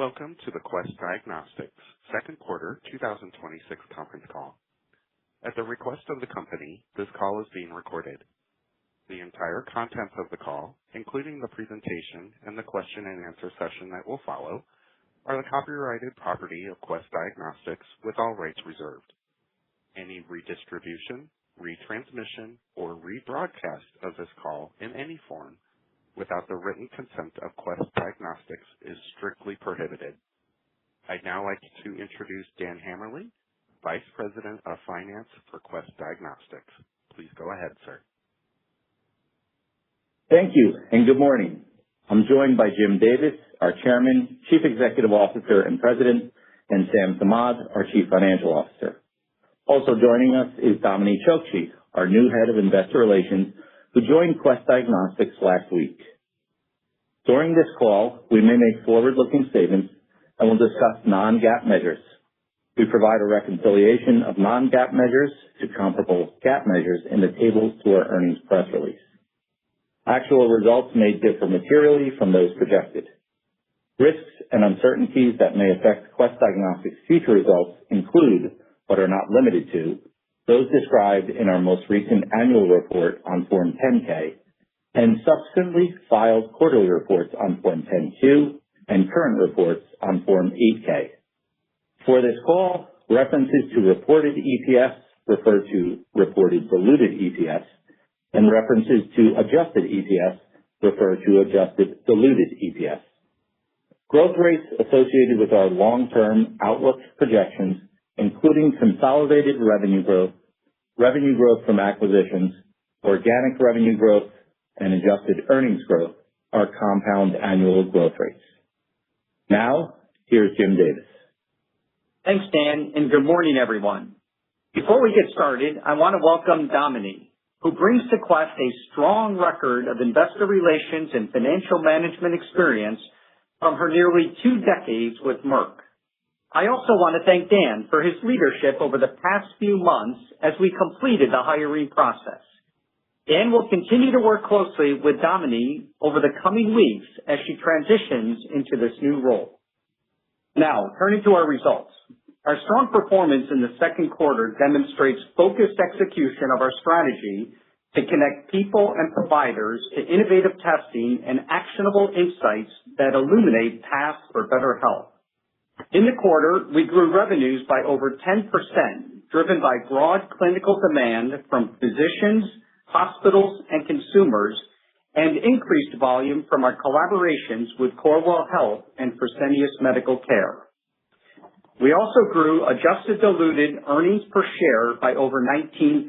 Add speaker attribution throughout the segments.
Speaker 1: Welcome to the Quest Diagnostics second quarter 2026 conference call. At the request of the company, this call is being recorded. The entire contents of the call, including the presentation and the question and answer session that will follow, are the copyrighted property of Quest Diagnostics with all rights reserved. Any redistribution, retransmission, or rebroadcast of this call in any form without the written consent of Quest Diagnostics is strictly prohibited. I'd now like to introduce Dan Hammerly, Vice President of Finance for Quest Diagnostics. Please go ahead, sir.
Speaker 2: Thank you, and good morning. I'm joined by Jim Davis, our Chairman, Chief Executive Officer, and President, and Sam Samad, our Chief Financial Officer. Also joining us is Dominique Chokshi, our new Head of Investor Relations, who joined Quest Diagnostics last week. During this call, we may make forward-looking statements and will discuss non-GAAP measures. We provide a reconciliation of non-GAAP measures to comparable GAAP measures in the tables to our earnings press release. Actual results may differ materially from those projected. Risks and uncertainties that may affect Quest Diagnostics' future results include, but are not limited to, those described in our most recent annual report on Form 10-K and subsequently filed quarterly reports on Form 10-Q and current reports on Form 8-K. For this call, references to reported EPS refer to reported diluted EPS, and references to adjusted EPS refer to adjusted diluted EPS. Growth rates associated with our long-term outlook projections, including consolidated revenue growth from acquisitions, organic revenue growth, and adjusted earnings growth, are compound annual growth rates. Now, here's Jim Davis.
Speaker 3: Thanks, Dan, and good morning, everyone. Before we get started, I want to welcome Dominique, who brings to Quest a strong record of investor relations and financial management experience from her nearly 2 decades with Merck. I also want to thank Dan for his leadership over the past few months as we completed the hiring process. Dan will continue to work closely with Dominique over the coming weeks as she transitions into this new role. Now, turning to our results. Our strong performance in the second quarter demonstrates focused execution of our strategy to connect people and providers to innovative testing and actionable insights that illuminate paths for better health. In the quarter, we grew revenues by over 10%, driven by broad clinical demand from physicians, hospitals, and consumers, and increased volume from our collaborations with Corewell Health and Fresenius Medical Care. We also grew adjusted diluted earnings per share by over 19%.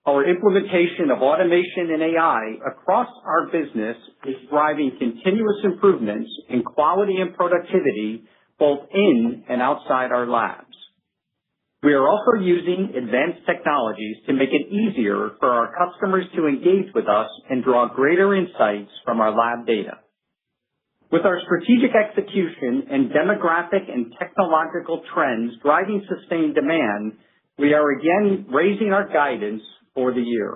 Speaker 3: Our implementation of automation and AI across our business is driving continuous improvements in quality and productivity both in and outside our labs. We are also using advanced technologies to make it easier for our customers to engage with us and draw greater insights from our lab data. With our strategic execution and demographic and technological trends driving sustained demand, we are again raising our guidance for the year.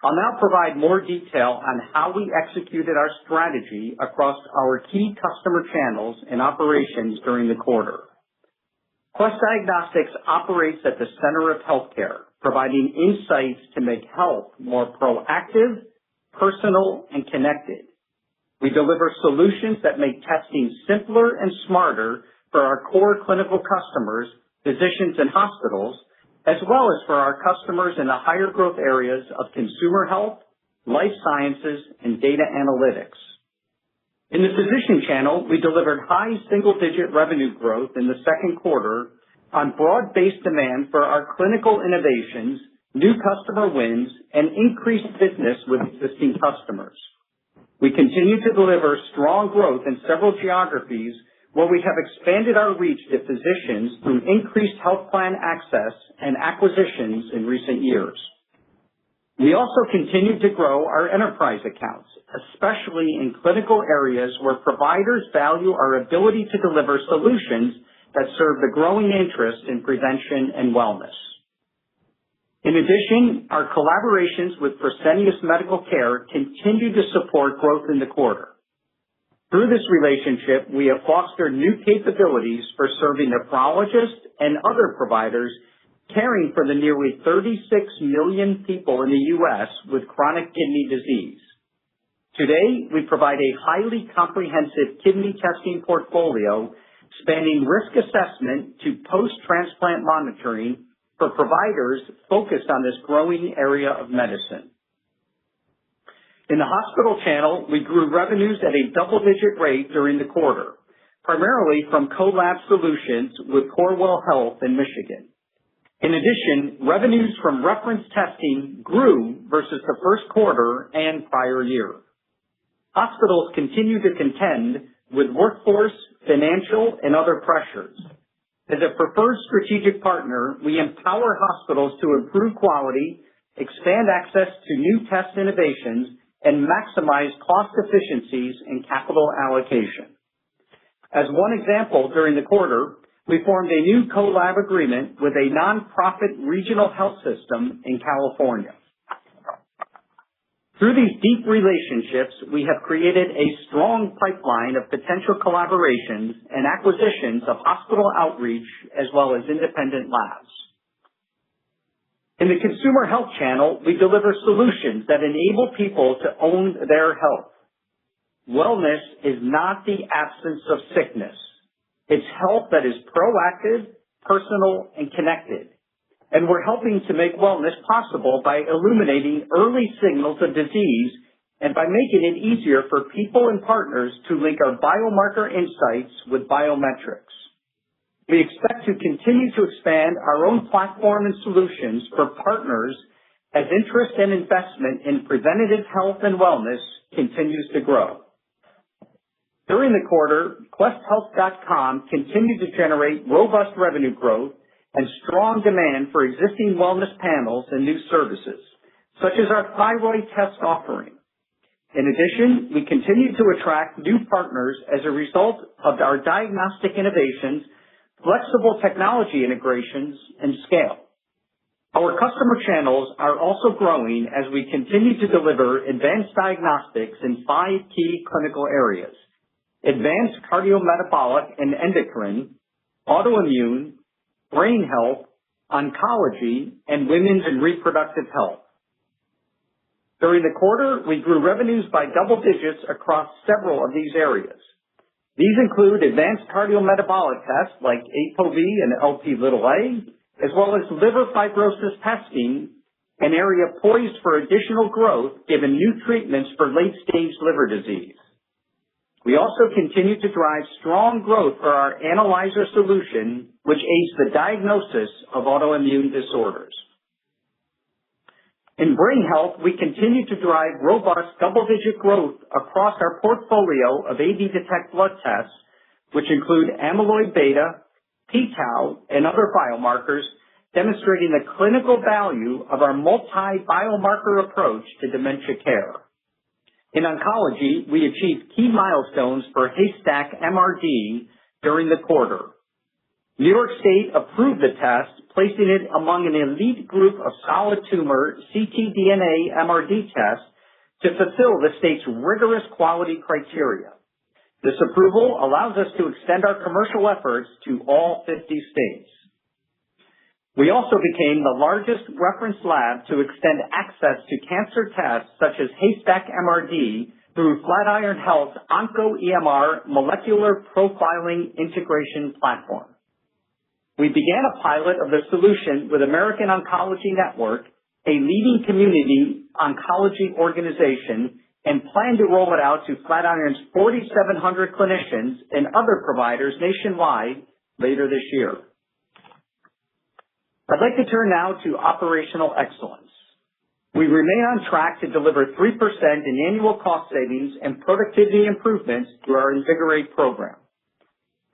Speaker 3: I'll now provide more detail on how we executed our strategy across our key customer channels and operations during the quarter. Quest Diagnostics operates at the center of healthcare, providing insights to make health more proactive, personal, and connected. We deliver solutions that make testing simpler and smarter for our core clinical customers, physicians, and hospitals, as well as for our customers in the higher growth areas of consumer health, life sciences, and data analytics. In the physician channel, we delivered high single-digit revenue growth in the second quarter on broad-based demand for our clinical innovations, new customer wins, and increased business with existing customers. We continue to deliver strong growth in several geographies where we have expanded our reach to physicians through increased health plan access and acquisitions in recent years. We also continue to grow our enterprise accounts, especially in clinical areas where providers value our ability to deliver solutions that serve the growing interest in prevention and wellness. In addition, our collaborations with Fresenius Medical Care continue to support growth in the quarter. Through this relationship, we have fostered new capabilities for serving nephrologists and other providers caring for the nearly 36 million people in the U.S. with chronic kidney disease. Today, we provide a highly comprehensive kidney testing portfolio spanning risk assessment to post-transplant monitoring for providers focused on this growing area of medicine. In the hospital channel, we grew revenues at a double-digit rate during the quarter, primarily from collab solutions with Corewell Health in Michigan. In addition, revenues from reference testing grew versus the first quarter and prior year. Hospitals continue to contend with workforce, financial, and other pressures. As a preferred strategic partner, we empower hospitals to improve quality, expand access to new test innovations, and maximize cost efficiencies and capital allocation. As one example, during the quarter, we formed a new collab agreement with a nonprofit regional health system in California. Through these deep relationships, we have created a strong pipeline of potential collaborations and acquisitions of hospital outreach as well as independent labs. In the consumer health channel, we deliver solutions that enable people to own their health. Wellness is not the absence of sickness. It's health that is proactive, personal, and connected. And we're helping to make wellness possible by illuminating early signals of disease and by making it easier for people and partners to link our biomarker insights with biometrics. We expect to continue to expand our own platform and solutions for partners as interest and investment in preventative health and wellness continues to grow. During the quarter, QuestHealth.com continued to generate robust revenue growth and strong demand for existing wellness panels and new services, such as our thyroid test offering. In addition, we continue to attract new partners as a result of our diagnostic innovations, flexible technology integrations, and scale. Our customer channels are also growing as we continue to deliver advanced diagnostics in 5 key clinical areas: advanced cardiometabolic and endocrine, autoimmune, brain health, oncology, and women's and reproductive health. During the quarter, we grew revenues by double digits across several of these areas. These include advanced cardiometabolic tests like ApoB and Lp(a), as well as liver fibrosis testing, an area poised for additional growth given new treatments for late-stage liver disease. We also continue to drive strong growth for our analyzer solution, which aids the diagnosis of autoimmune disorders. In brain health, we continue to drive robust double-digit growth across our portfolio of AD-Detect blood tests, which include amyloid beta, p-tau, and other biomarkers, demonstrating the clinical value of our multi-biomarker approach to dementia care. In oncology, we achieved key milestones for Haystack MRD during the quarter. New York State approved the test, placing it among an elite group of solid tumor ctDNA MRD tests to fulfill the state's rigorous quality criteria. This approval allows us to extend our commercial efforts to all 50 states. We also became the largest reference lab to extend access to cancer tests such as Haystack MRD through Flatiron Health's OncoEMR molecular profiling integration platform. We began a pilot of the solution with American Oncology Network, a leading community oncology organization, and plan to roll it out to Flatiron's 4,700 clinicians and other providers nationwide later this year. I'd like to turn now to operational excellence. We remain on track to deliver 3% in annual cost savings and productivity improvements through our Invigorate program.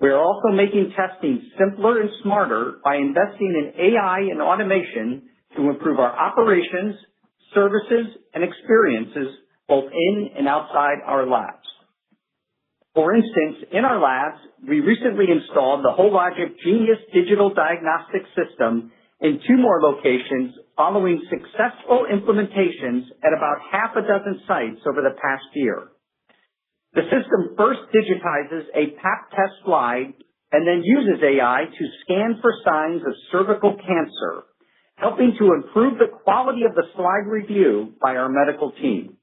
Speaker 3: We are also making testing simpler and smarter by investing in AI and automation to improve our operations, services, and experiences both in and outside our labs. For instance, in our labs, we recently installed the Hologic Genius digital diagnostic system in 2 more locations following successful implementations at about half a dozen sites over the past year. The system first digitizes a Pap test slide and then uses AI to scan for signs of cervical cancer, helping to improve the quality of the slide review by our medical team.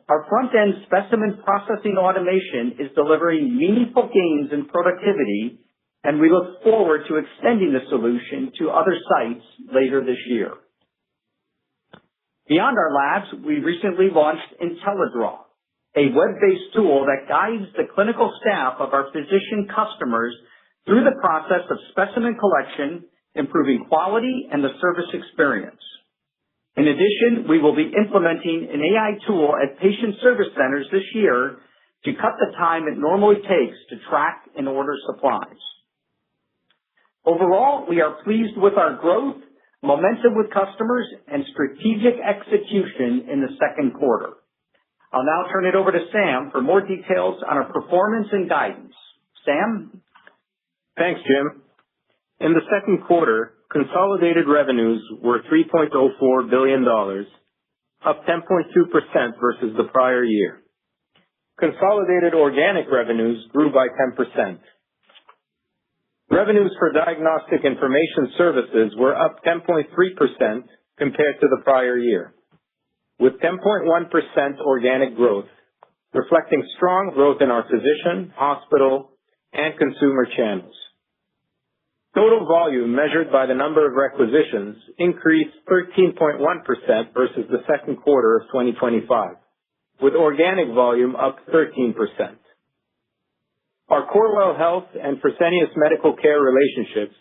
Speaker 3: Our front-end specimen processing automation is delivering meaningful gains in productivity, and we look forward to extending the solution to other sites later this year. Beyond our labs, we recently launched IntelliDraw, a web-based tool that guides the clinical staff of our physician customers through the process of specimen collection, improving quality and the service experience. In addition, we will be implementing an AI tool at patient service centers this year to cut the time it normally takes to track and order supplies. Overall, we are pleased with our growth, momentum with customers, and strategic execution in the second quarter. I'll now turn it over to Sam for more details on our performance and guidance. Sam?
Speaker 4: Thanks, Jim. In the second quarter, consolidated revenues were $3.04 billion, up 10.2% versus the prior year. Consolidated organic revenues grew by 10%. Revenues for diagnostic information services were up 10.3% compared to the prior year, with 10.1% organic growth, reflecting strong growth in our physician, hospital, and consumer channels. Total volume measured by the number of requisitions increased 13.1% versus the second quarter of 2025, with organic volume up 13%. Our Corewell Health and Fresenius Medical Care relationships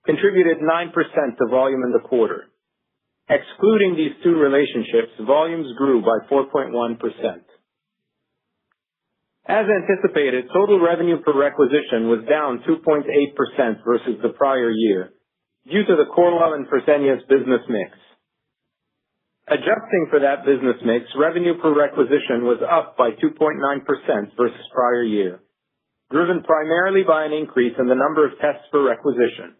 Speaker 4: contributed 9% to volume in the quarter. Excluding these two relationships, volumes grew by 4.1%. As anticipated, total revenue per requisition was down 2.8% versus the prior year due to the Corewell and Fresenius business mix. Adjusting for that business mix, revenue per requisition was up by 2.9% versus prior year, driven primarily by an increase in the number of tests per requisition.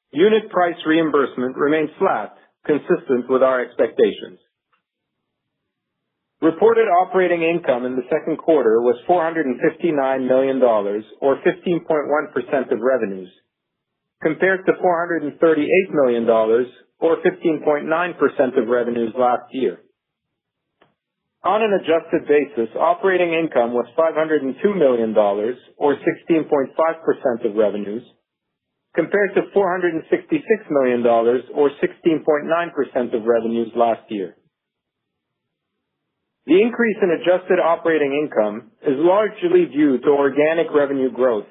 Speaker 4: Unit price reimbursement remained flat, consistent with our expectations. Reported operating income in the second quarter was $459 million, or 15.1% of revenues, compared to $438 million, or 15.9% of revenues last year. On an adjusted basis, operating income was $502 million, or 16.5% of revenues, compared to $466 million, or 16.9% of revenues last year. The increase in adjusted operating income is largely due to organic revenue growth,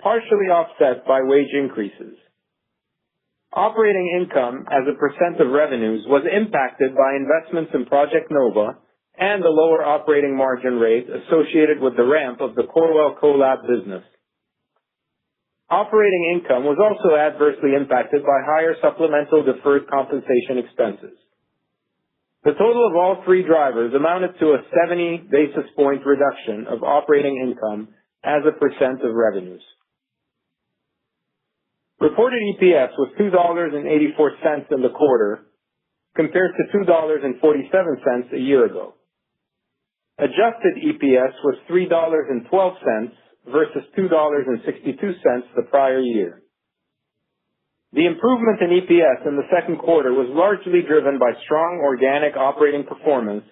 Speaker 4: partially offset by wage increases. Operating income as a percent of revenues was impacted by investments in Project Nova and the lower operating margin rate associated with the ramp of the Corewell CoLab business. Operating income was also adversely impacted by higher supplemental deferred compensation expenses. The total of all three drivers amounted to a 70 basis point reduction of operating income as a percent of revenues. Reported EPS was $2.84 in the quarter, compared to $2.47 a year ago. Adjusted EPS was $3.12 versus $2.62 the prior year. The improvement in EPS in the second quarter was largely driven by strong organic operating performance,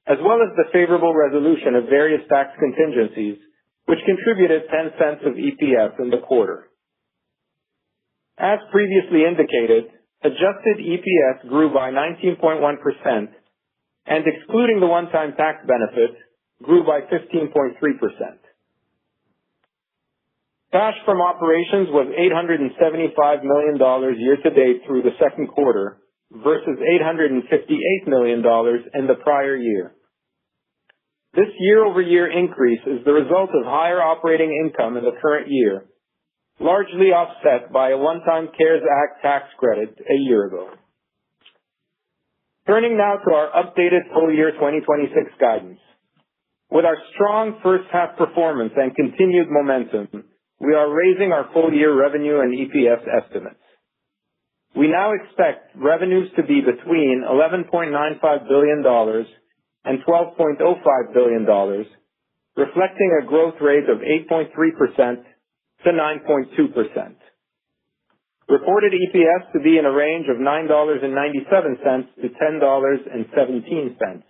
Speaker 4: as well as the favorable resolution of various tax contingencies, which contributed 10 cents of EPS in the quarter. As previously indicated, adjusted EPS grew by 19.1%, and excluding the one-time tax benefit, grew by 15.3%. Cash from operations was $875 million year-to-date through the second quarter versus $858 million in the prior year. This year-over-year increase is the result of higher operating income in the current year, largely offset by a one-time CARES Act tax credit a year ago. Turning now to our updated full year 2026 guidance. With our strong first half performance and continued momentum, we are raising our full-year revenue and EPS estimates. We now expect revenues to be between $11.95 billion and $12.05 billion, reflecting a growth rate of 8.3% to 9.2%. Reported EPS to be in a range of $9.97 to $10.17,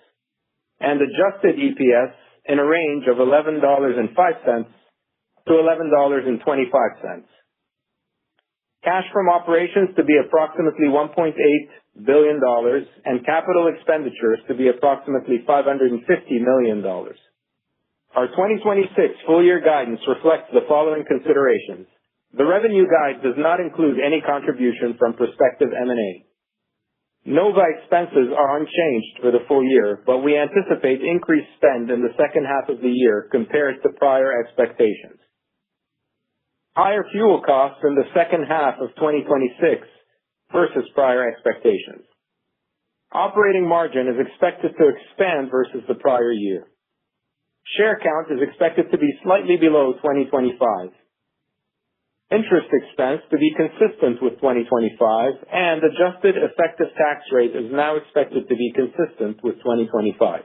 Speaker 4: and adjusted EPS in a range of $11.05 to $11.25. Cash from operations to be approximately $1.8 billion and capital expenditures to be approximately $550 million. Our 2026 full-year guidance reflects the following considerations. The revenue guide does not include any contribution from prospective M&A. NOVA expenses are unchanged for the full year, but we anticipate increased spend in the second half of the year compared to prior expectations. Higher fuel costs in the second half of 2026 versus prior expectations. Operating margin is expected to expand versus the prior year. Share count is expected to be slightly below 2025. Interest expense to be consistent with 2025, and adjusted effective tax rate is now expected to be consistent with 2025.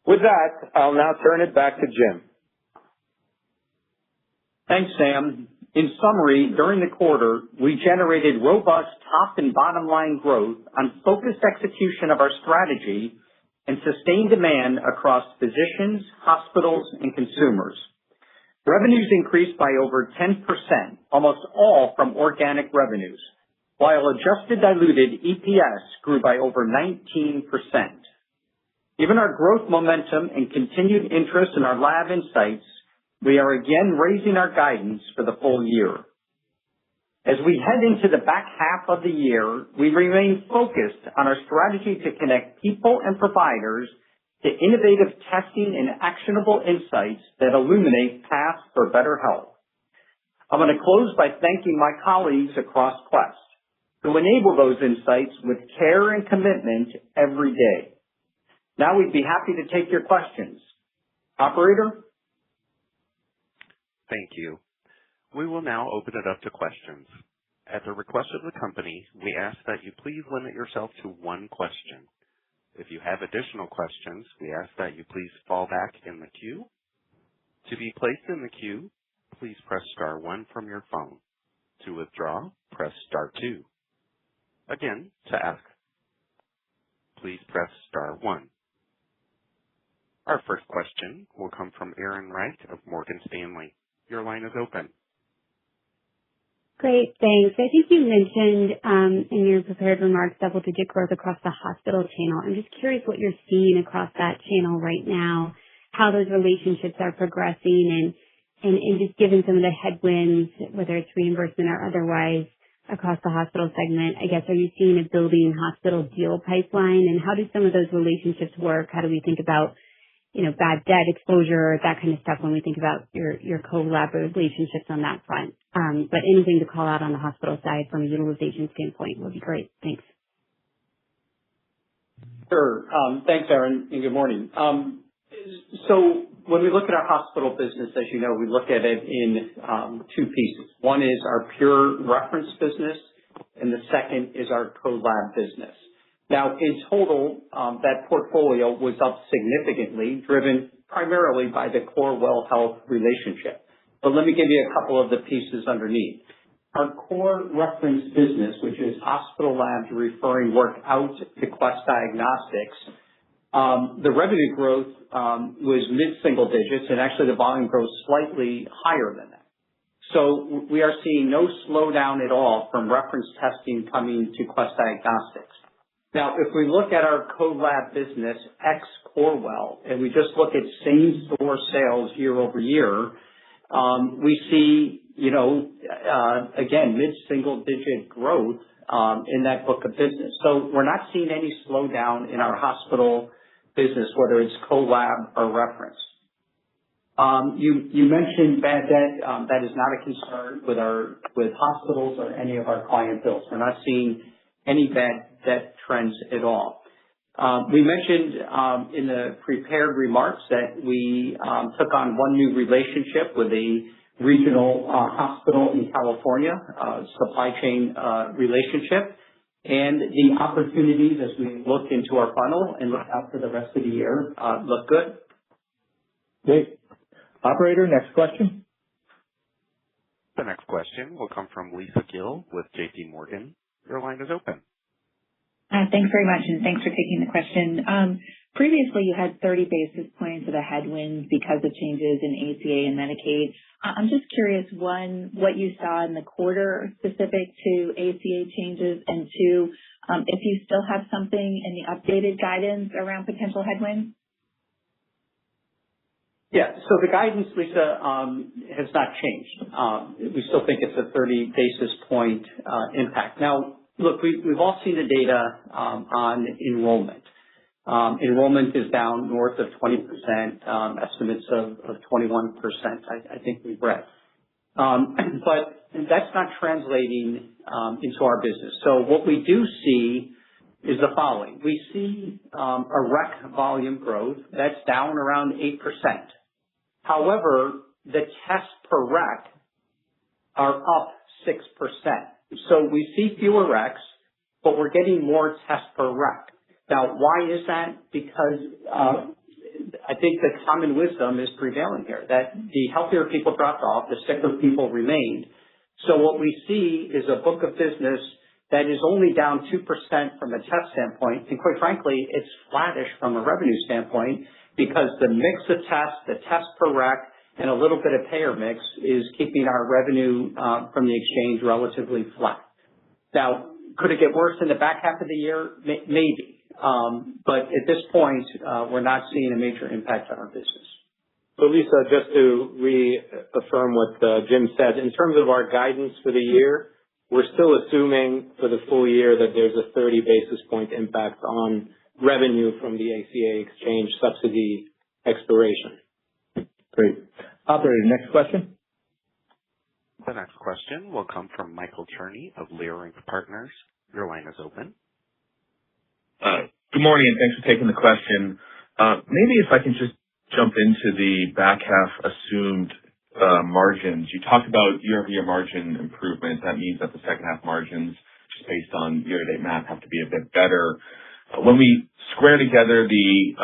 Speaker 4: With that, I'll now turn it back to Jim.
Speaker 3: Thanks, Sam. In summary, during the quarter, we generated robust top and bottom line growth on focused execution of our strategy and sustained demand across physicians, hospitals, and consumers. Revenues increased by over 10%, almost all from organic revenues, while adjusted diluted EPS grew by over 19%. Given our growth momentum and continued interest in our lab insights, we are again raising our guidance for the full year. As we head into the back half of the year, we remain focused on our strategy to connect people and providers to innovative testing and actionable insights that illuminate paths for better health. I'm going to close by thanking my colleagues across Quest who enable those insights with care and commitment every day. Now we'd be happy to take your questions. Operator?
Speaker 1: Thank you. We will now open it up to questions. At the request of the company, we ask that you please limit yourself to one question. If you have additional questions, we ask that you please fall back in the queue. To be placed in the queue, please press star 1 from your phone. To withdraw, press star 2. Again, to ask, please press star 1. Our first question will come from Erin Wright of Morgan Stanley. Your line is open.
Speaker 5: Great, thanks. I think you mentioned in your prepared remarks double-digit growth across the hospital channel. I'm just curious what you're seeing across that channel right now, how those relationships are progressing, and just given some of the headwinds, whether it's reimbursement or otherwise, across the hospital segment, I guess, are you seeing a building hospital deal pipeline, and how do some of those relationships work? How do we think about bad debt exposure, that kind of stuff when we think about your co-lab relationships on that front. But anything to call out on the hospital side from a utilization standpoint would be great. Thanks.
Speaker 3: Sure. Thanks, Erin, and good morning. So when we look at our hospital business, as you know, we look at it in two pieces. One is our pure reference business, and the second is our co-lab business. Now, in total, that portfolio was up significantly, driven primarily by the core Well Health relationship. But let me give you a couple of the pieces underneath. Our core reference business, which is hospital labs referring work out to Quest Diagnostics, the revenue growth was mid-single digits, and actually the volume growth slightly higher than that. So we are seeing no slowdown at all from reference testing coming to Quest Diagnostics. Now, if we look at our co-lab business, ex-Corewell, and we just look at same-store sales year over year, we see, again, mid-single-digit growth in that book of business. So we're not seeing any slowdown in our hospital business, whether it's co-lab or reference. You mentioned bad debt. That is not a concern with hospitals or any of our client bills. We're not seeing any bad debt trends at all. We mentioned in the prepared remarks that we took on one new relationship with a regional hospital in California, supply chain relationship, and the opportunities as we look into our funnel and look out for the rest of the year look good.
Speaker 2: Great. Operator, next question.
Speaker 1: The next question will come from Lisa Gill with JP Morgan. Your line is open.
Speaker 6: Thanks very much, and thanks for taking the question. Previously, you had 30 basis points of a headwind because of changes in ACA and Medicaid. I'm just curious, one, what you saw in the quarter specific to ACA changes, and two, if you still have something in the updated guidance around potential headwinds?
Speaker 3: Yeah. So the guidance, Lisa, has not changed. We still think it's a 30 basis point impact. Now, look, we've all seen the data on enrollment. Enrollment is down north of 20%, estimates of 21%, I think we've read. But that's not translating into our business. So what we do see is the following. We see a rec volume growth that's down around 8%. However, the tests per rec are up 6%. So we see fewer recs, but we're getting more tests per rec. Now, why is that? Because I think the common wisdom is prevailing here, that the healthier people dropped off, the sicker people remained. So what we see is a book of business that is only down 2% from a test standpoint, and quite frankly, it's flattish from a revenue standpoint because the mix of tests, the tests per rec, and a little bit of payer mix is keeping our revenue from the exchange relatively flat. Now, could it get worse in the back half of the year? Maybe. But at this point, we're not seeing a major impact on our business.
Speaker 4: So Lisa, just to reaffirm what Jim said, in terms of our guidance for the year, we're still assuming for the full year that there's a 30 basis point impact on revenue from the ACA exchange subsidy expiration.
Speaker 2: Great. Operator, next question.
Speaker 1: The next question will come from Michael Cherney of Leerink Partners. Your line is open.
Speaker 7: Good morning, and thanks for taking the question. Maybe if I can just jump into the back half assumed margins. You talked about year-over-year margin improvement. That means that the second half margins, just based on year-to-date math, have to be a bit better. When we square together the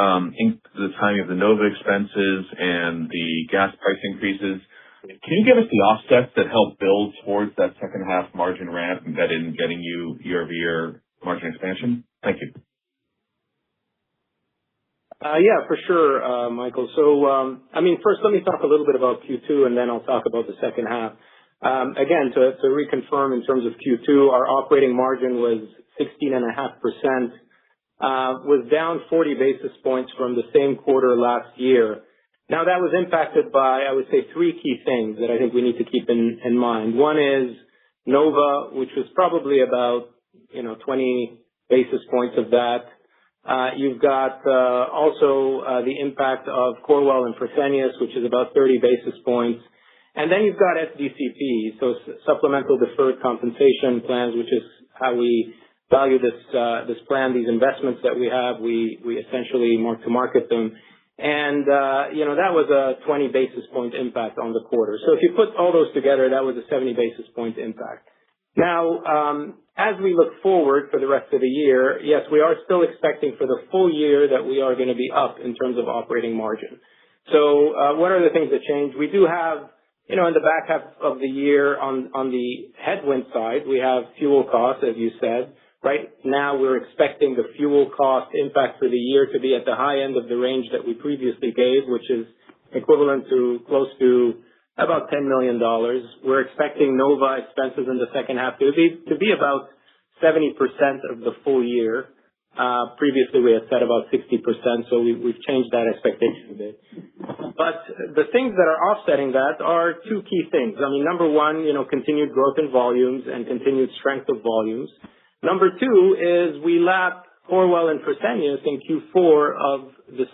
Speaker 7: timing of the NOVA expenses and the gas price increases, can you give us the offsets that help build towards that second half margin ramp embedded in getting you year-over-year margin expansion? Thank you.
Speaker 4: Yeah, for sure, Michael. So, first let me talk a little bit about Q2, and then I'll talk about the second half. Again, to reconfirm in terms of Q2, our operating margin was 16.5%, was down 40 basis points from the same quarter last year. Now, that was impacted by, I would say, three key things that I think we need to keep in mind. One is NOVA, which was probably about 20 basis points of that. You've got also the impact of Corewell and Fresenius, which is about 30 basis points. And then you've got SDCP, so supplemental deferred compensation plans, which is how we value this plan, these investments that we have. We essentially mark to market them. And, that was a 20 basis point impact on the quarter. So if you put all those together, that was a 70 basis point impact. Now, as we look forward for the rest of the year, yes, we are still expecting for the full year that we are going to be up in terms of operating margin. So what are the things that change? We do have, in the back half of the year on the headwind side, we have fuel costs, as you said. Right now, we're expecting the fuel cost impact for the year to be at the high end of the range that we previously gave, which is equivalent to close to about $10 million. We're expecting NOVA expenses in the second half to be about 70% of the full year. Previously, we had said about 60%, so we've changed that expectation a bit. But the things that are offsetting that are two key things. Number one, continued growth in volumes and continued strength of volumes. Number two is we lap Corewell and Fresenius in Q4 of the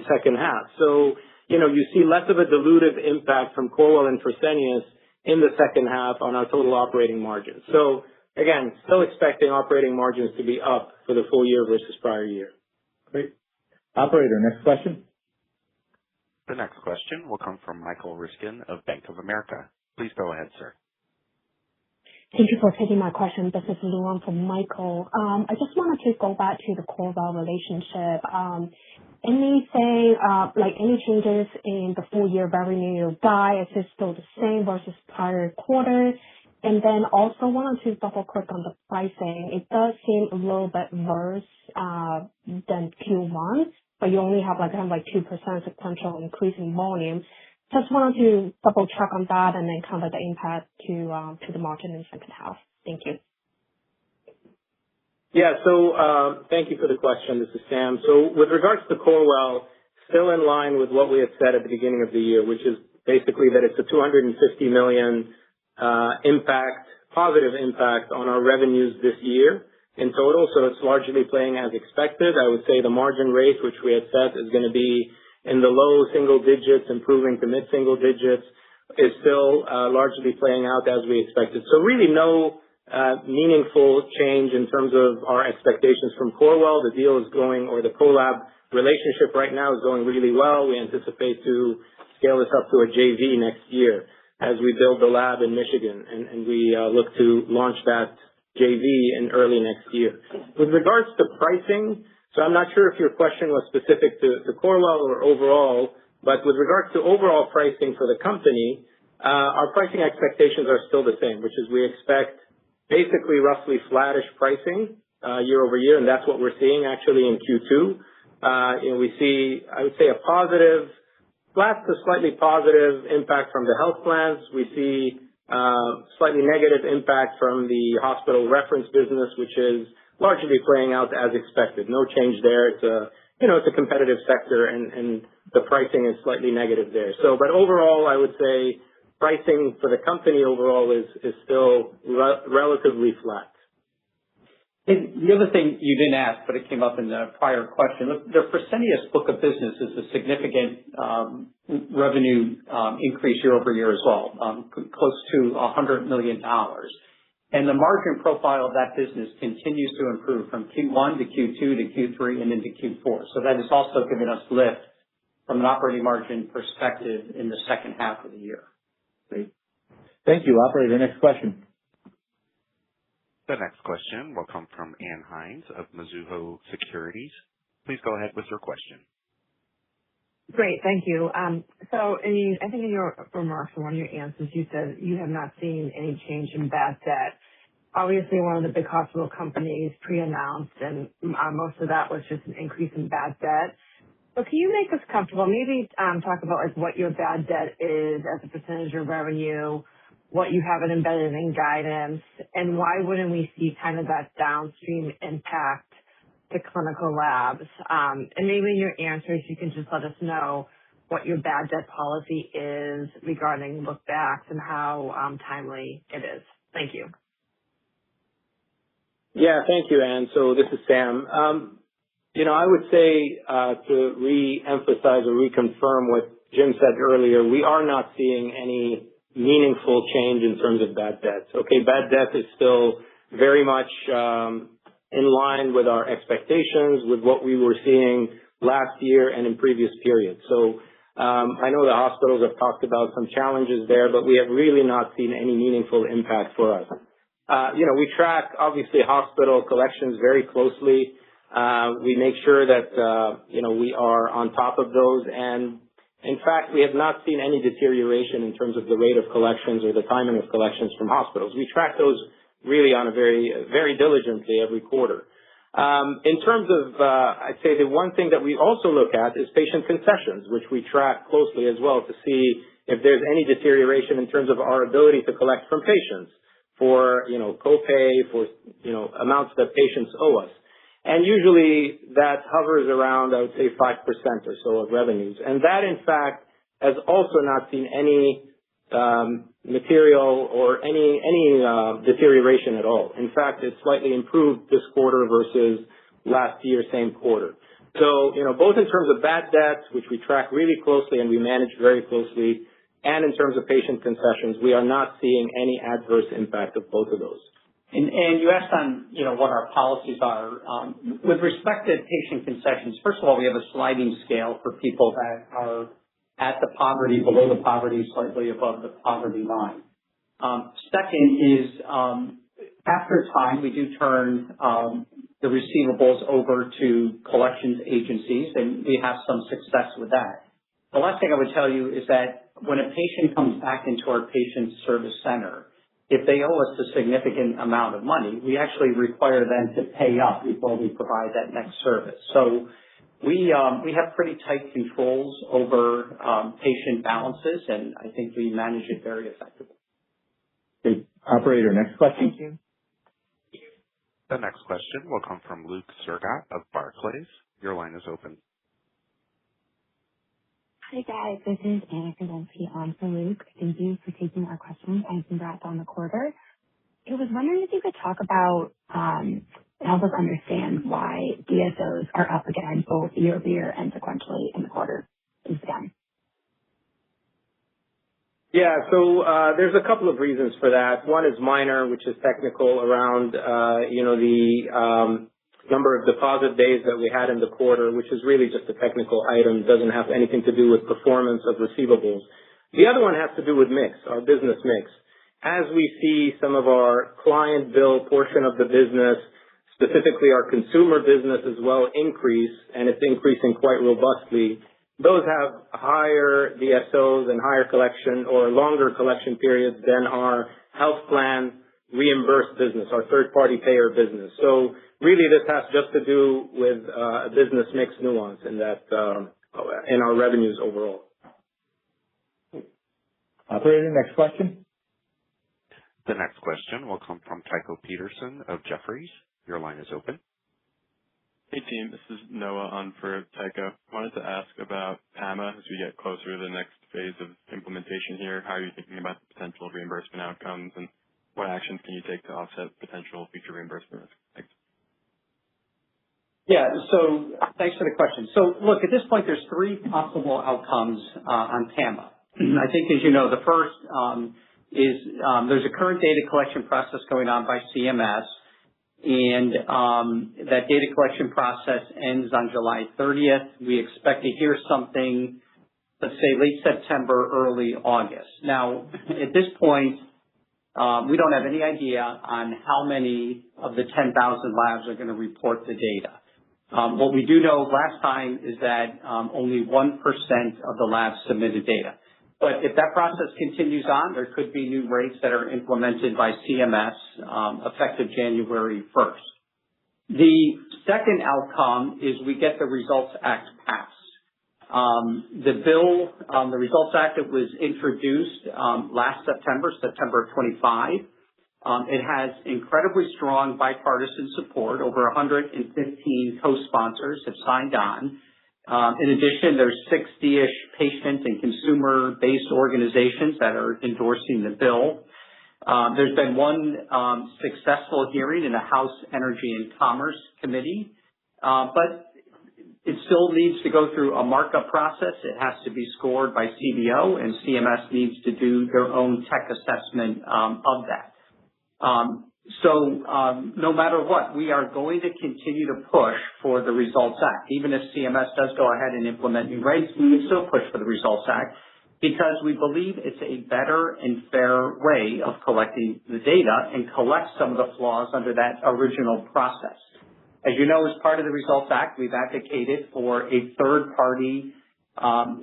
Speaker 4: second half. So, you see less of a dilutive impact from Corewell and Fresenius in the second half on our total operating margin. So, again, still expecting operating margins to be up for the full year versus prior year.
Speaker 2: Great. Operator, next question.
Speaker 1: The next question will come from Michael Ryskin of Bank of America. Please go ahead, sir.
Speaker 8: Thank you for taking my question. This is Luan from Michael. I just wanted to go back to the Corewell relationship. Anything, like any changes in the full year revenue guide? Is it still the same versus prior quarter? And then also wanted to double-click on the pricing. It does seem a little bit worse than Q1, but you only have kind of 2% sequential increase in volume. Just wanted to double-check on that and then kind of the impact to the margin in the second half. Thank you.
Speaker 4: Yeah. So thank you for the question. This is Sam. So with regards to Corewell, still in line with what we had said at the beginning of the year, which is basically that it's a $250 million positive impact on our revenues this year in total. So it's largely playing as expected. I would say the margin rate, which we had said is going to be in the low single digits, improving to mid-single digits, is still largely playing out as we expected. So really no meaningful change in terms of our expectations from Corewell. The deal is going, or the collab relationship right now is going really well. We anticipate to scale this up to a JV next year as we build the lab in Michigan, and we look to launch that JV in early next year. With regards to pricing, so I'm not sure if your question was specific to Corewell or overall, but with regards to overall pricing for the company, our pricing expectations are still the same, which is we expect basically roughly flattish pricing year over year, and that's what we're seeing actually in Q2. We see, I would say, a positive, flat to slightly positive impact from the health plans. We see slightly negative impact from the hospital reference business, which is largely playing out as expected. No change there. It's a competitive sector, and the pricing is slightly negative there. So, but overall, I would say pricing for the company overall is still relatively flat.
Speaker 3: The other thing you didn't ask, but it came up in the prior question, the Fresenius book of business is a significant revenue increase year over year as well, close to $100 million. And the margin profile of that business continues to improve from Q1 to Q2 to Q3 and into Q4. So that is also giving us lift from an operating margin perspective in the second half of the year.
Speaker 2: Great. Thank you. Operator, next question.
Speaker 1: The next question will come from Ann Hynes of Mizuho Securities. Please go ahead with your question.
Speaker 9: Great. Thank you. So I think in your remarks or one of your answers, you said you have not seen any change in bad debt. Obviously, one of the big hospital companies pre-announced, and most of that was just an increase in bad debt. So can you make us comfortable, maybe talk about what your bad debt is as a percentage of revenue, what you have embedded in guidance, and why wouldn't we see kind of that downstream impact to clinical labs? And maybe in your answers, you can just let us know what your bad debt policy is regarding look-backs and how timely it is. Thank you.
Speaker 4: Yeah, thank you, Ann. So this is Sam. I would say to re-emphasize or reconfirm what Jim said earlier, we are not seeing any meaningful change in terms of bad debt. Okay, bad debt is still very much in line with our expectations, with what we were seeing last year and in previous periods. So I know the hospitals have talked about some challenges there, but we have really not seen any meaningful impact for us. We track, obviously, hospital collections very closely. We make sure that, we are on top of those. And in fact, we have not seen any deterioration in terms of the rate of collections or the timing of collections from hospitals. We track those really on a very, very diligently every quarter. In terms of, I'd say the one thing that we also look at is patient concessions, which we track closely as well to see if there's any deterioration in terms of our ability to collect from patients for, copay, for, amounts that patients owe us. And usually that hovers around, I would say, 5% or so of revenues. And that, in fact, has also not seen any material or any deterioration at all. In fact, it's slightly improved this quarter versus last year, same quarter. So, both in terms of bad debts, which we track really closely and we manage very closely, and in terms of patient concessions, we are not seeing any adverse impact of both of those.
Speaker 3: And you asked on, what our policies are. With respect to patient concessions, first of all, we have a sliding scale for people that are at the poverty, below the poverty, slightly above the poverty line. Second is, after time, we do turn the receivables over to collections agencies, and we have some success with that. The last thing I would tell you is that when a patient comes back into our patient service center, if they owe us a significant amount of money, we actually require them to pay up before we provide that next service. So we have pretty tight controls over patient balances, and I think we manage it very effectively.
Speaker 2: Okay. Operator, next question.
Speaker 9: Thank you.
Speaker 1: The next question will come from Luke Sergott of Barclays. Your line is open.
Speaker 8: Hi guys, this is Anna Kazensky on for Luke. Thank you for taking our questions and congrats on the quarter. I was wondering if you could talk about help us understand why DSOs are up again both year-over-year and sequentially in the quarter. Thanks again.
Speaker 4: Yeah, so there's a couple of reasons for that. One is minor, which is technical around the number of deposit days that we had in the quarter, which is really just a technical item, doesn't have anything to do with performance of receivables. The other one has to do with mix, our business mix. As we see some of our client bill portion of the business, specifically our consumer business as well, increase, and it's increasing quite robustly, those have higher DSOs and higher collection or longer collection periods than our health plan reimbursed business, our third-party payer business. So really this has just to do with a business mix nuance in that in our revenues overall.
Speaker 2: Operator, next question.
Speaker 1: The next question will come from Tycho Peterson of Jefferies. Your line is open.
Speaker 10: Hey team, this is Noah on for Tycho. Wanted to ask about PAMA as we get closer to the next phase of implementation here. How are you thinking about the potential reimbursement outcomes and what actions can you take to offset potential future reimbursement risk? Thanks.
Speaker 3: Yeah, so thanks for the question. So look, at this point, there's three possible outcomes on PAMA. I think, as you know, the first is there's a current data collection process going on by CMS, and that data collection process ends on July 30th. We expect to hear something, let's say, late September, early August. Now, at this point, we don't have any idea on how many of the 10,000 labs are going to report the data. What we do know last time is that only 1% of the labs submitted data. But if that process continues on, there could be new rates that are implemented by CMS effective January 1st. The second outcome is we get the Results Act passed. The bill, the Results Act, that was introduced last September of 25. It has incredibly strong bipartisan support. Over 115 co-sponsors have signed on. In addition, there's 60-ish patient and consumer-based organizations that are endorsing the bill. There's been one successful hearing in the House Energy and Commerce Committee, but it still needs to go through a markup process. It has to be scored by CBO, and CMS needs to do their own tech assessment of that. No matter what, we are going to continue to push for the Results Act. Even if CMS does go ahead and implement new rates, we will still push for the Results Act because we believe it's a better and fair way of collecting the data and collect some of the flaws under that original process. As you know, as part of the Results Act, we've advocated for a third-party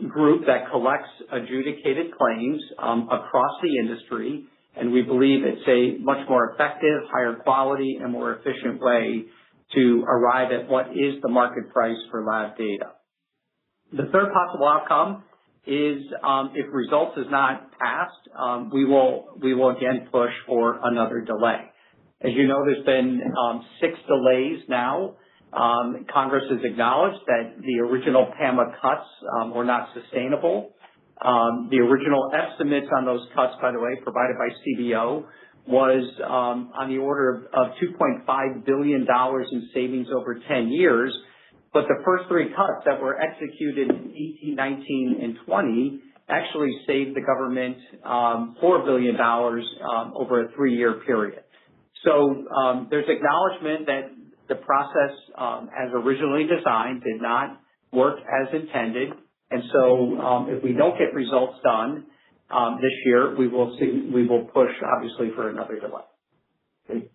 Speaker 3: group that collects adjudicated claims across the industry, and we believe it's a much more effective, higher quality, and more efficient way to arrive at what is the market price for lab data. The third possible outcome is if results is not passed, we will again push for another delay. As you know, there's been 6 delays now. Congress has acknowledged that the original PAMA cuts were not sustainable. The original estimates on those cuts, by the way, provided by CBO, was on the order of $2.5 billion in savings over 10 years. But the first 3 cuts that were executed in 18, 19, and 20 actually saved the government $4 billion over a 3-year period. So there's acknowledgement that the process as originally designed did not work as intended. And so if we don't get results done, this year, we will push, obviously, for another delay.
Speaker 2: Great.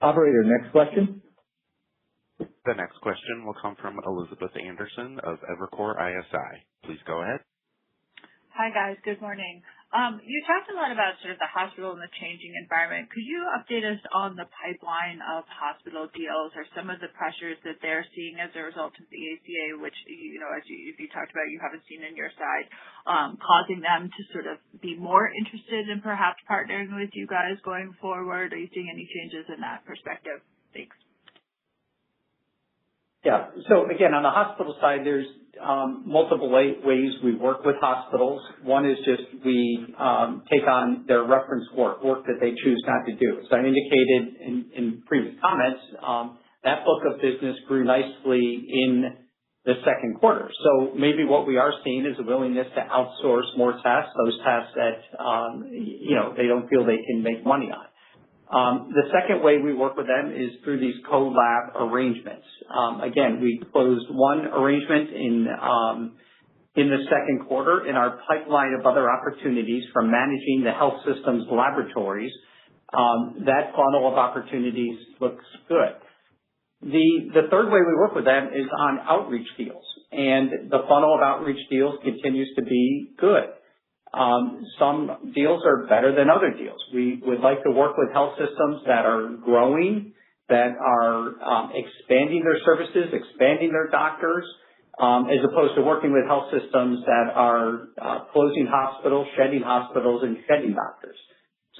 Speaker 2: Operator, next question.
Speaker 1: The next question will come from Elizabeth Anderson of Evercore ISI. Please go ahead.
Speaker 11: Hi, guys. Good morning. You talked a lot about sort of the hospital and the changing environment. Could you update us on the pipeline of hospital deals or some of the pressures that they're seeing as a result of the ACA, which, as you talked about, you haven't seen on your side, causing them to sort of be more interested in perhaps partnering with you guys going forward? Are you seeing any changes in that perspective? Thanks.
Speaker 3: Yeah. So again, on the hospital side, there's multiple ways we work with hospitals. One is just we take on their reference work that they choose not to do. So I indicated in previous comments, that book of business grew nicely in the second quarter. So maybe what we are seeing is a willingness to outsource more tests, those tests that they don't feel they can make money on. The second way we work with them is through these co-lab arrangements. Again, we closed one arrangement in the second quarter. In our pipeline of other opportunities from managing the health systems laboratories, that funnel of opportunities looks good. The third way we work with them is on outreach deals, and the funnel of outreach deals continues to be good. Some deals are better than other deals. We would like to work with health systems that are growing, that are expanding their services, expanding their doctors, as opposed to working with health systems that are closing hospitals, shedding hospitals, and shedding doctors.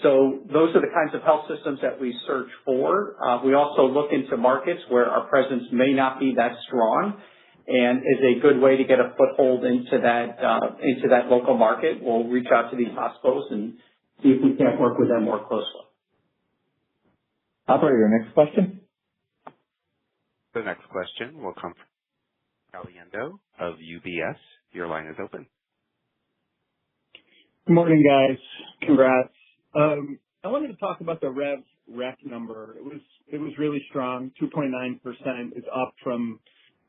Speaker 3: So those are the kinds of health systems that we search for. We also look into markets where our presence may not be that strong, and is a good way to get a foothold into that local market. We'll reach out to these hospitals and see if we can't work with them more closely.
Speaker 2: Operator, next question.
Speaker 1: The next question will come from Caliendo of UBS. Your line is open.
Speaker 12: Good morning, guys. Congrats. I wanted to talk about the Rev Rec number. It was really strong. 2.9% is up from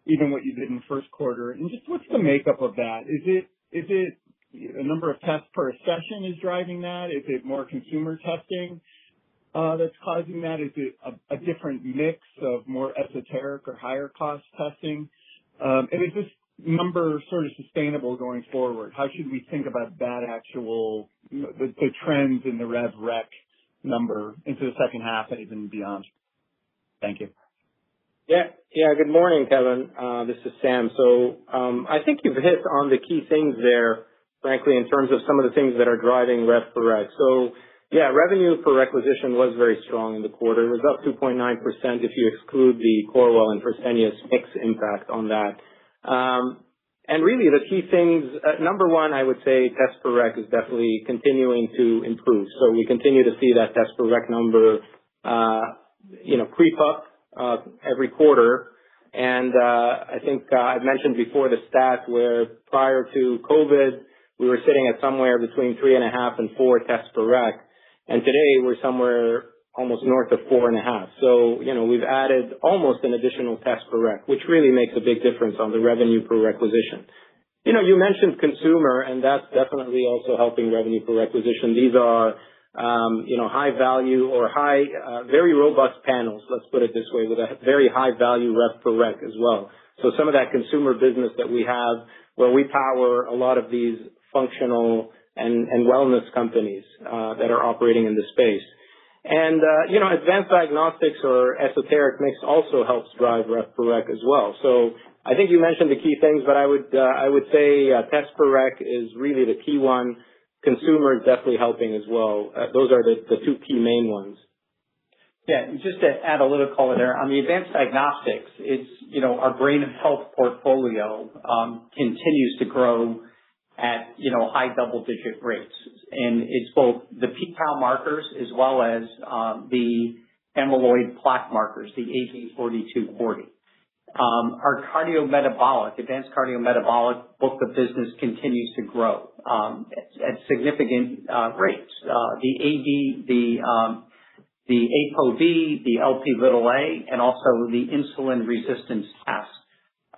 Speaker 12: even what you did in the first quarter. And just what's the makeup of that? Is it a number of tests per session is driving that? Is it more consumer testing that's causing that? Is it a different mix of more esoteric or higher cost testing? And is this number sort of sustainable going forward? How should we think about that actual, the trends in the Rev Rec number into the second half and even beyond? Thank you.
Speaker 4: Yeah. Good morning, Kevin. This is Sam. So I think you've hit on the key things there, frankly, in terms of some of the things that are driving Rev per Rec. So yeah, revenue per requisition was very strong in the quarter. It was up 2.9% if you exclude the Corewell and Fresenius mix impact on that. And really the key things, number one, I would say test per rec is definitely continuing to improve. So we continue to see that test per rec number, creep up every quarter. And I think I've mentioned before the stat where prior to COVID, we were sitting at somewhere between 3.5 and 4 tests per rec. And today we're somewhere almost north of 4.5. So, we've added almost an additional test per rec, which really makes a big difference on the revenue per requisition. You mentioned consumer, and that's definitely also helping revenue per requisition. These are high value or very robust panels, let's put it this way, with a very high value rev per rec as well. So some of that consumer business that we have where we power a lot of these functional and wellness companies that are operating in the space. And, advanced diagnostics or esoteric mix also helps drive rev per rec as well. So I think you mentioned the key things, but I would say test per rec is really the key one. Consumer is definitely helping as well. Those are the two key main ones.
Speaker 3: Yeah, and just to add a little color there, on the advanced diagnostics, it's, our brain health portfolio continues to grow at, high double-digit rates. And it's both the p-tau markers as well as the amyloid plaque markers, the AB4240. Our advanced cardiometabolic book of business continues to grow at significant rates. The ApoB, the Lp(a), and also the insulin resistance tests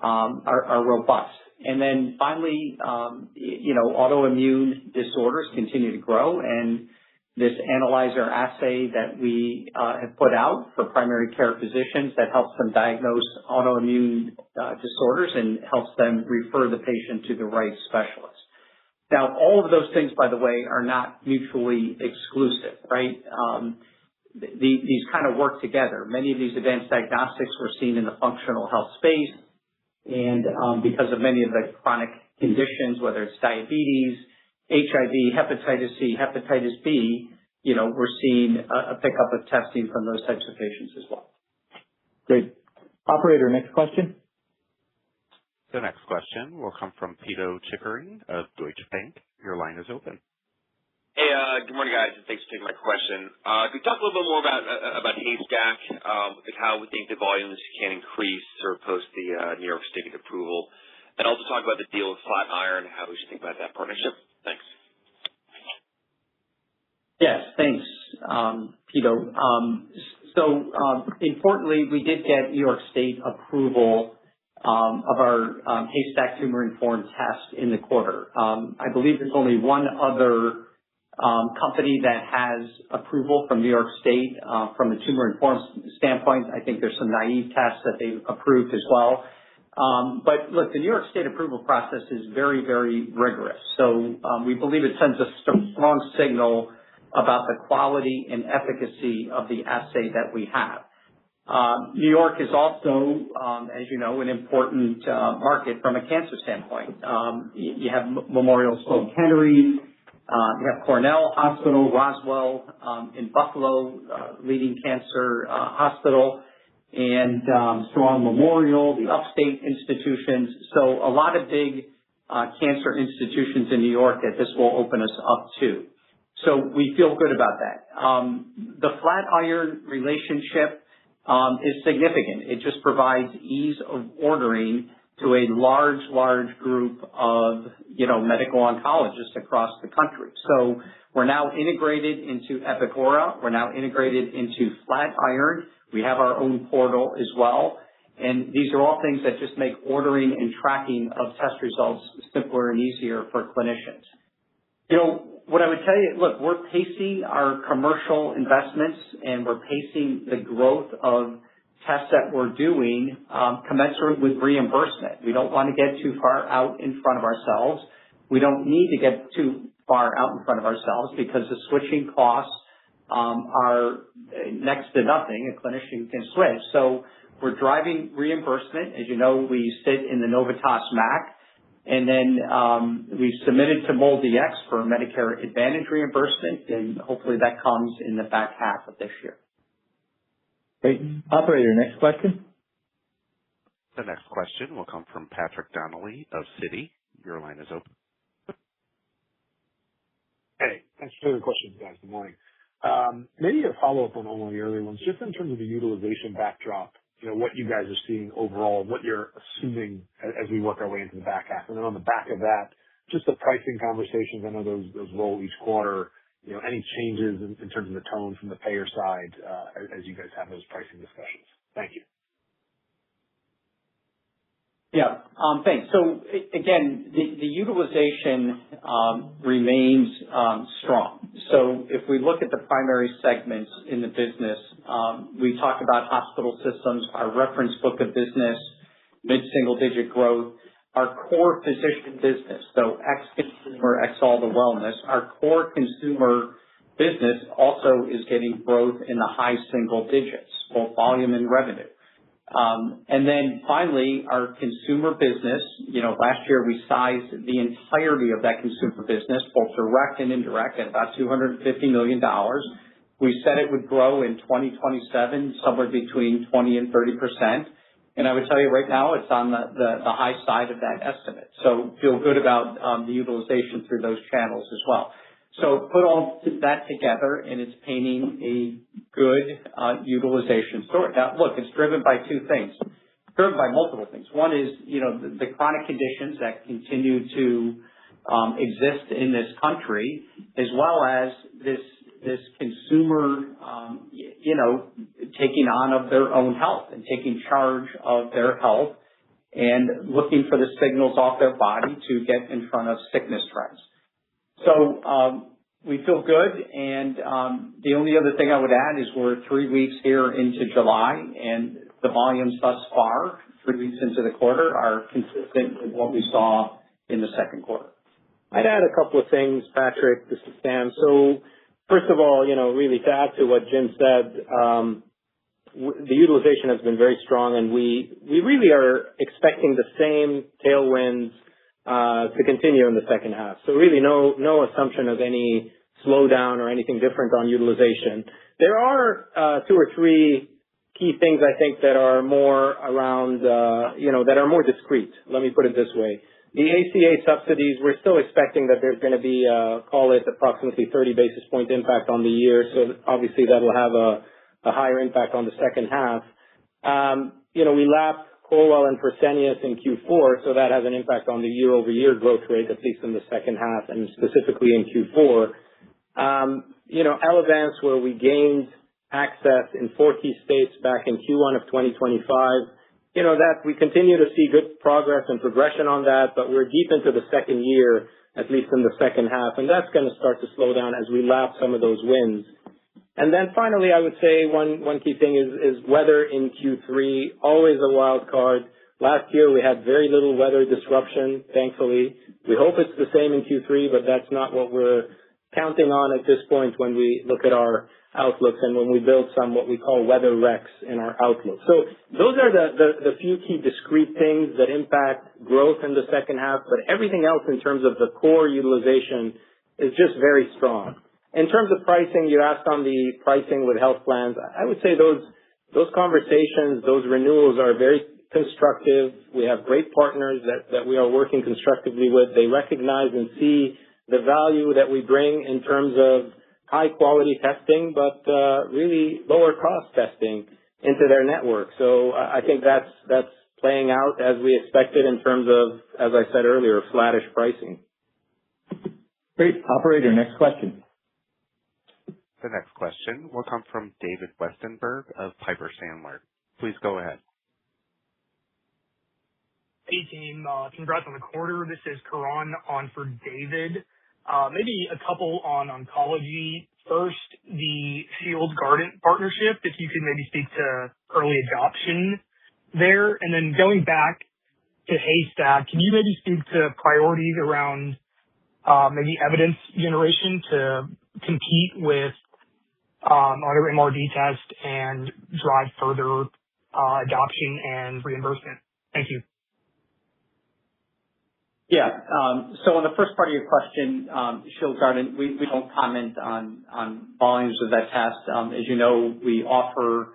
Speaker 3: are robust. And then finally, autoimmune disorders continue to grow, and this analyzer assay that we have put out for primary care physicians that helps them diagnose autoimmune disorders and helps them refer the patient to the right specialist. Now, all of those things, by the way, are not mutually exclusive, right? These kind of work together. Many of these advanced diagnostics were seen in the functional health space, and because of many of the chronic conditions, whether it's diabetes, HIV, hepatitis C, hepatitis B, we're seeing a pickup of testing from those types of patients as well.
Speaker 2: Great. Operator, next question.
Speaker 1: The next question will come from Pito Chickering of Deutsche Bank. Your line is open.
Speaker 13: Hey, good morning, guys, and thanks for taking my question. Could you talk a little bit more about Haystack, like how we think the volumes can increase or post the New York State approval, and also talk about the deal with Flatiron, how we should think about that partnership. Thanks.
Speaker 3: Yes, thanks, Pito. Importantly, we did get New York State approval of our Haystack tumor-informed test in the quarter. I believe there's only one other company that has approval from New York State from a tumor-informed standpoint. I think there's some naive tests that they've approved as well. But look, the New York State approval process is very, very rigorous. So we believe it sends a strong signal about the quality and efficacy of the assay that we have. New York is also, as you know, an important market from a cancer standpoint. You have Memorial Sloan Kettering, you have Cornell Hospital, Roswell in Buffalo, leading cancer hospital, and Strong Memorial, the upstate institutions. So a lot of big cancer institutions in New York that this will open us up to. So we feel good about that. The Flatiron relationship is significant. It just provides ease of ordering to a large group of, medical oncologists across the country. So we're now integrated into Epicora. We're now integrated into Flatiron. We have our own portal as well. And these are all things that just make ordering and tracking of test results simpler and easier for clinicians. What I would tell you, look, we're pacing our commercial investments and we're pacing the growth of tests that we're doing commensurate with reimbursement. We don't want to get too far out in front of ourselves. We don't need to get too far out in front of ourselves because the switching costs are next to nothing. A clinician can switch. So we're driving reimbursement. As you know, we sit in the Novitas MAC. And then we submitted to MolDX for Medicare Advantage reimbursement, and hopefully that comes in the back half of this year.
Speaker 2: Great. Operator, next question.
Speaker 1: The next question will come from Patrick Donnelly of Citi. Your line is open.
Speaker 14: Hey, thanks for the questions, guys. Good morning. Maybe a follow-up on all of the earlier ones, just in terms of the utilization backdrop, what you guys are seeing overall, what you're assuming as we work our way into the back half. And then on the back of that, just the pricing conversations. I know those roll each quarter. Any changes in terms of the tone from the payer side as you guys have those pricing discussions? Thank you.
Speaker 3: Yeah, thanks. So again, the utilization remains strong. So if we look at the primary segments in the business, we talked about hospital systems, our reference book of business, mid-single digit growth, our core physician business, so ex-consumer, ex-all the wellness, our core consumer business also is getting growth in the high single digits, both volume and revenue. And then finally, our consumer business, last year we sized the entirety of that consumer business, both direct and indirect, at about $250 million. We said it would grow in 2027 somewhere between 20 and 30%. And I would tell you right now it's on the high side of that estimate. So feel good about the utilization through those channels as well. So put all that together, and it's painting a good utilization story. Now, look, it's driven by two things. It's driven by multiple things. One is, the chronic conditions that continue to exist in this country, as well as this consumer, taking on of their own health and taking charge of their health and looking for the signals off their body to get in front of sickness trends. So we feel good, and the only other thing I would add is we're 3 weeks here into July, and the volumes thus far, 3 weeks into the quarter, are consistent with what we saw in the second quarter.
Speaker 4: I'd add a couple of things, Patrick. This is Sam. So first of all, really to add to what Jim said, the utilization has been very strong, and we really are expecting the same tailwinds to continue in the second half. So really no assumption of any slowdown or anything different on utilization. There are 2 or 3 key things I think that are more around, that are more discrete. Let me put it this way. The ACA subsidies, we're still expecting that there's going to be, call it approximately 30 basis point impact on the year. So obviously that will have a higher impact on the second half. We lapped Colwell and Fresenius in Q4, so that has an impact on the year-over-year growth rate, at least in the second half, and specifically in Q4. Elevance, where we gained access in 4 key states back in Q1 of 2025, that we continue to see good progress and progression on that, but we're deep into the second year, at least in the second half, and that's going to start to slow down as we lap some of those wins. And then finally, I would say one key thing is weather in Q3, always a wild card. Last year we had very little weather disruption, thankfully. We hope it's the same in Q3, but that's not what we're counting on at this point when we look at our outlooks and when we build some what we call weather recs in our outlook. So those are the few key discrete things that impact growth in the second half, but everything else in terms of the core utilization is just very strong. In terms of pricing, you asked on the pricing with health plans. I would say those conversations, those renewals are very constructive. We have great partners that we are working constructively with. They recognize and see the value that we bring in terms of high quality testing, but really lower cost testing into their network. So I think that's playing out as we expected in terms of, as I said earlier, flattish pricing.
Speaker 2: Great. Operator, next question.
Speaker 1: The next question will come from David Westenberg of Piper Sandler. Please go ahead.
Speaker 15: Hey team, congrats on the quarter. This is Karan on for David. Maybe a couple on oncology. First, the Shields Guardant partnership, if you could maybe speak to early adoption there. And then going back to Haystack, can you maybe speak to priorities around maybe evidence generation to compete with other MRD tests and drive further adoption and reimbursement? Thank you.
Speaker 3: Yeah. So on the first part of your question, Shields Guardant, we don't comment on volumes of that test. As you know, we offer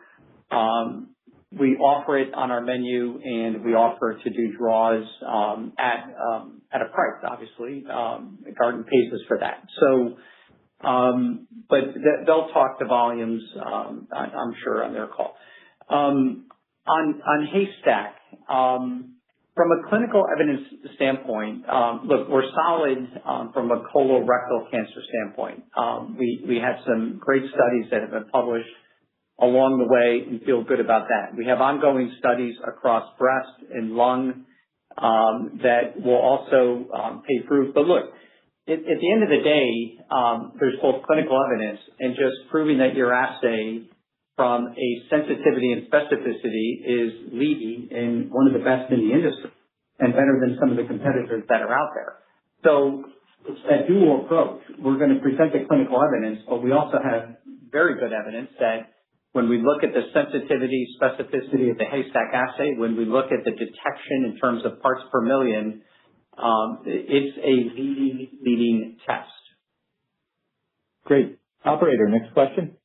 Speaker 3: it on our menu, and we offer to do draws at a price, obviously. Guardant pays us for that. So, but they'll talk to volumes, I'm sure, on their call. On Haystack, from a clinical evidence standpoint, look, we're solid from a colorectal cancer standpoint. We had some great studies that have been published along the way and feel good about that. We have ongoing studies across breast and lung that will also pay fruit. But look, at the end of the day, there's both clinical evidence and just proving that your assay from a sensitivity and specificity is leading and one of the best in the industry and better than some of the competitors that are out there. So it's that dual approach. We're going to present the clinical evidence, but we also have very good evidence that when we look at the sensitivity, specificity of the Haystack assay, when we look at the detection in terms of parts per million, it's a leading test.
Speaker 2: Great. Operator, next question.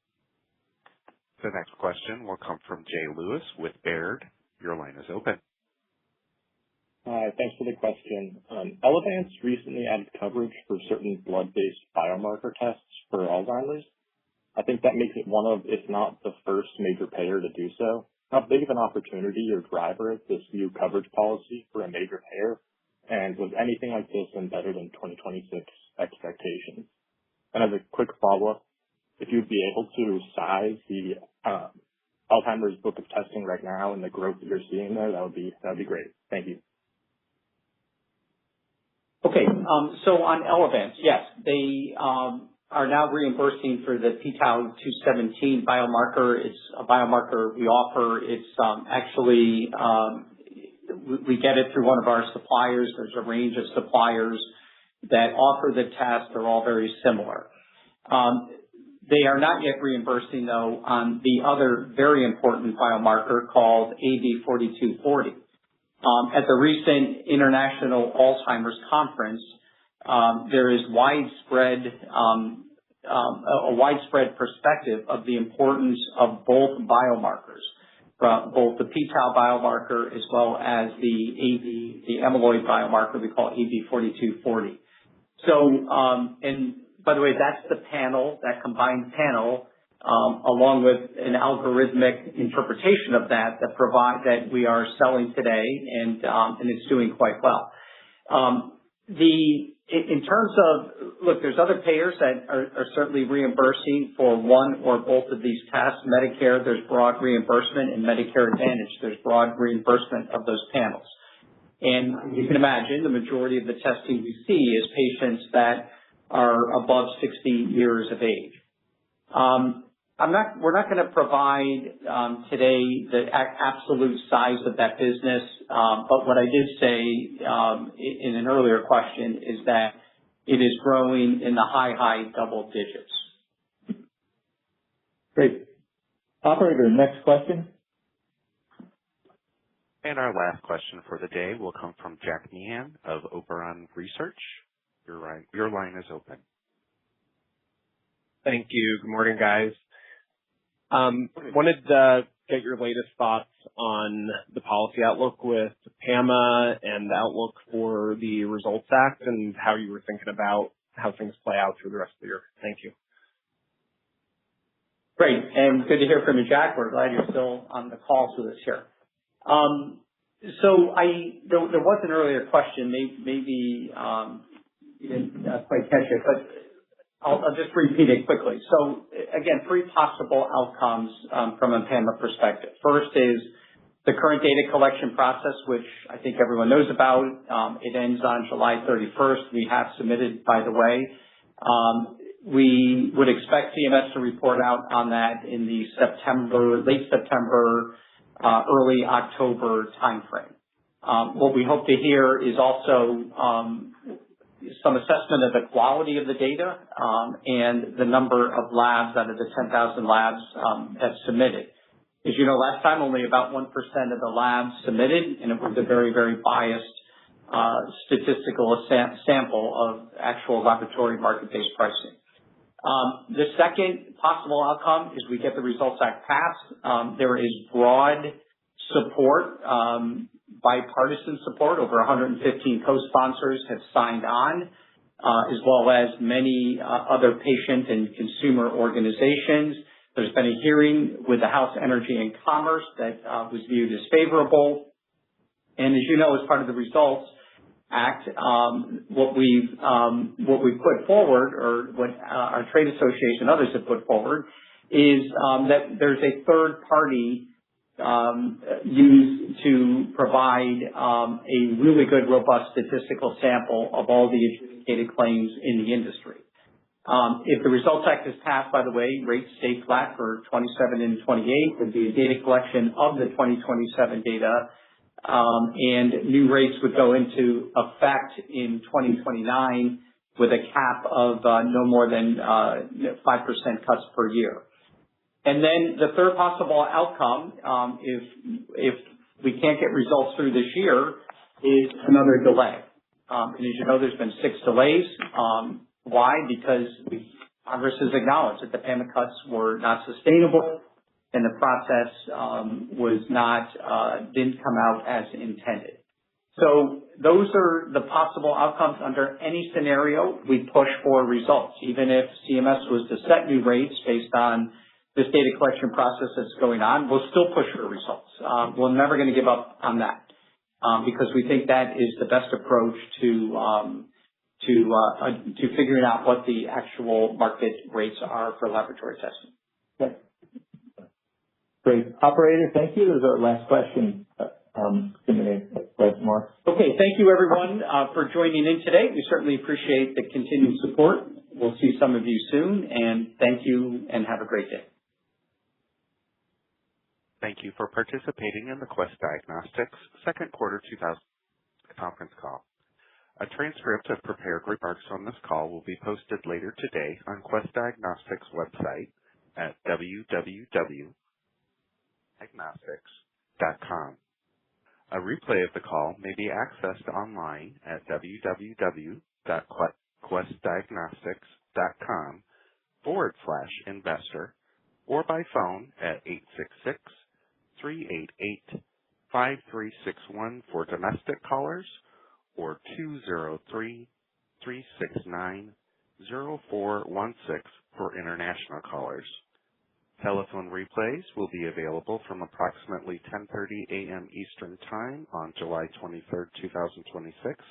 Speaker 1: The next question will come from Jay Lewis with Baird. Your line is open.
Speaker 16: Hi, thanks for the question. Elevance recently added coverage for certain blood-based biomarker tests for Alzheimer's. I think that makes it one of, if not the first major payer to do so. How big of an opportunity or driver is this new coverage policy for a major payer? And was anything like this embedded in 2026 expectations? And as a quick follow-up, if you'd be able to size the Alzheimer's book of testing right now and the growth that you're seeing there, that would be great. Thank you.
Speaker 3: Okay. So on Elevance, yes, they are now reimbursing for the p-tau217 biomarker. It's a biomarker we offer. It's actually we get it through one of our suppliers. There's a range of suppliers that offer the test. They're all very similar. They are not yet reimbursing, though, on the other very important biomarker called AB4240. At the recent International Alzheimer's Conference, there is a widespread perspective of the importance of both biomarkers, both the p-tau biomarker as well as the amyloid biomarker we call AB4240. So, and by the way, that's the panel, that combined panel, along with an algorithmic interpretation of that we are selling today, and it's doing quite well. In terms of, look, there's other payers that are certainly reimbursing for one or both of these tests. Medicare, there's broad reimbursement, and Medicare Advantage, there's broad reimbursement of those panels. And you can imagine the majority of the testing we see is patients that are above 60 years of age. We're not going to provide today the absolute size of that business, but what I did say in an earlier question is that it is growing in the high double digits.
Speaker 2: Great. Operator, next question.
Speaker 1: And our last question for the day will come from Jack Meehan of Oberon Research. Your line is open.
Speaker 17: Thank you. Good morning, guys. Wanted to get your latest thoughts on the policy outlook with PAMA and the outlook for the Results Act and how you were thinking about how things play out through the rest of the year. Thank you.
Speaker 3: Great, and good to hear from you, Jack. We're glad you're still on the call with us here. So there was an earlier question, maybe you didn't quite catch it, but I'll just repeat it quickly. So again, three possible outcomes from a PAMA perspective. First is the current data collection process, which I think everyone knows about. It ends on July 31st. We have submitted, by the way. We would expect CMS to report out on that in the late September, early October timeframe. What we hope to hear is also some assessment of the quality of the data and the number of labs out of the 10,000 labs that submitted. As you know, last time only about 1% of the labs submitted, and it was a very, very biased statistical sample of actual laboratory market-based pricing. The second possible outcome is we get the Results Act passed. There is broad support, bipartisan support. Over 115 co-sponsors have signed on, as well as many other patient and consumer organizations. There's been a hearing with the House Energy and Commerce that was viewed as favorable. And as you know, as part of the Results Act, what we've put forward, or what our trade association and others have put forward, is that there's a third party used to provide a really good, robust statistical sample of all the adjudicated claims in the industry. If the Results Act is passed, by the way, rates stay flat for 27 and 28 would be a data collection of the 2027 data, and new rates would go into effect in 2029 with a cap of no more than 5% cuts per year. And then the third possible outcome, if we can't get results through this year, is another delay. And as you know, there's been 6 delays. Why? Because Congress has acknowledged that the PAMA cuts were not sustainable and the process didn't come out as intended. So those are the possible outcomes. Under any scenario, we push for results. Even if CMS was to set new rates based on this data collection process that's going on, we'll still push for results. We're never going to give up on that because we think that is the best approach to figuring out what the actual market rates are for laboratory testing.
Speaker 2: Okay. Great. Operator, thank you. This is our last question. Mark.
Speaker 3: Okay, thank you everyone for joining in today. We certainly appreciate the continued support. We'll see some of you soon, and thank you and have a great day.
Speaker 1: Thank you for participating in the Quest Diagnostics second quarter 2000 conference call. A transcript of prepared remarks on this call will be posted later today on Quest Diagnostics website at www.diagnostics.com. A replay of the call may be accessed online at www.questdiagnostics.com/investor or by phone at 866-388-5361 for domestic callers or 203-369-0416 for international callers. Telephone replays will be available from approximately 10:30 a.m. Eastern Time on July 23, 2026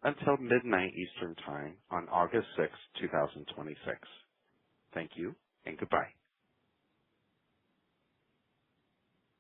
Speaker 1: until midnight Eastern Time on August 6, 2026. Thank you and goodbye.